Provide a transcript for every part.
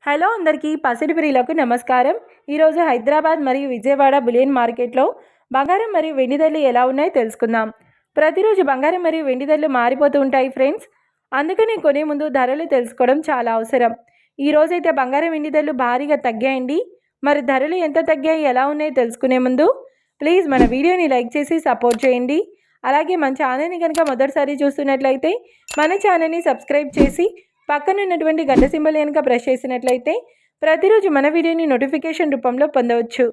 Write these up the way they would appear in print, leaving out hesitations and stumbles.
Hello అందరికీ పసిడి ప్రియులకు నమస్కారం. ఈరోజు హైదరాబాద్ మరియు విజయవాడ బులియన్ మార్కెట్లో బంగారం మరియు వెండి ధరలు ఎలా ఉన్నాయో తెలుసుకుందాం. ప్రతిరోజు బంగారం మరియు వెండి ధరలు మారిపోతూ ఉంటాయి ఫ్రెండ్స్. అందుకని కొనే ముందు ధరలు తెలుసుకోవడం చాలా అవసరం. ఈరోజైతే బంగారం వెండి ధరలు భారీగా తగ్గాయండి. మరి ధరలు ఎంత తగ్గాయి, ఎలా ఉన్నాయో తెలుసుకునే ముందు ప్లీజ్ మన వీడియోని లైక్ చేసి సపోర్ట్ చేయండి. అలాగే మన ఛానల్ని కనుక మొదటిసారి చూస్తున్నట్లయితే మన ఛానల్ని సబ్స్క్రైబ్ చేసి పక్కనున్నటువంటి గంట సింబల్ కనుక ప్రెస్ చేసినట్లయితే ప్రతిరోజు మన వీడియోని నోటిఫికేషన్ రూపంలో పొందవచ్చు.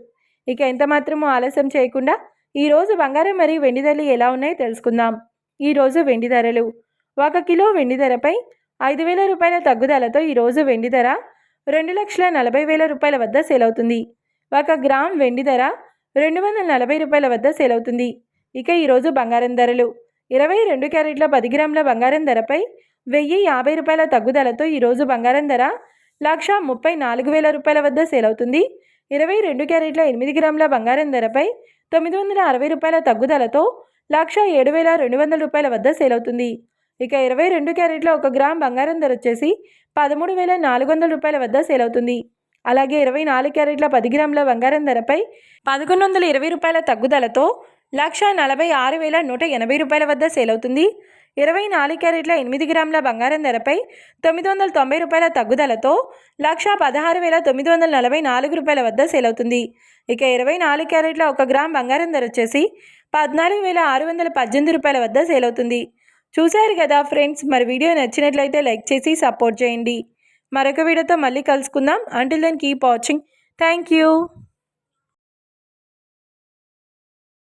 ఇక ఎంత మాత్రమూ ఆలస్యం చేయకుండా ఈరోజు బంగారం మరియు వెండి ధరలు ఎలా ఉన్నాయో తెలుసుకుందాం. ఈరోజు వెండి ధరలు: 1 కిలో వెండి ధరపై 5,000 రూపాయల తగ్గుదలతో ఈరోజు వెండి ధర 2,40,000 రూపాయల వద్ద సేల్ అవుతుంది. 1 గ్రామ్ వెండి ధర 240 రూపాయల వద్ద సేల్ అవుతుంది. ఇక ఈరోజు బంగారం ధరలు: 22 క్యారెట్ల 10 గ్రాముల బంగారం ధరపై 1,050 రూపాయల తగ్గుదలతో ఈరోజు బంగారం ధర 1,34,000 రూపాయల వద్ద సేల్ అవుతుంది. 22 క్యారెట్ల 8 గ్రాముల బంగారం ధరపై 960 రూపాయల తగ్గుదలతో 1,07,200 రూపాయల వద్ద సేల్ అవుతుంది. ఇక 22 క్యారెట్ల 1 గ్రామ్ బంగారం ధర వచ్చేసి 13,400 రూపాయల వద్ద సేల్ అవుతుంది. అలాగే 24 క్యారెట్ల 10 గ్రాముల బంగారం ధరపై 1,120 రూపాయల తగ్గుదలతో 1,46,180 రూపాయల వద్ద సేల్ అవుతుంది. 24 క్యారెట్ల 8 గ్రాముల బంగారం ధరపై 990 రూపాయల తగ్గుదలతో 1,16,944 రూపాయల వద్ద సేల్ అవుతుంది. ఇక 24 క్యారెట్ల 1 గ్రామ్ బంగారం ధర వచ్చేసి 14,618 రూపాయల వద్ద సేల్ అవుతుంది. చూశారు కదా ఫ్రెండ్స్, మరి వీడియో నచ్చినట్లయితే లైక్ చేసి సపోర్ట్ చేయండి. మరొక వీడియోతో మళ్ళీ కలుసుకుందాం. Until then keep watching. Thank you.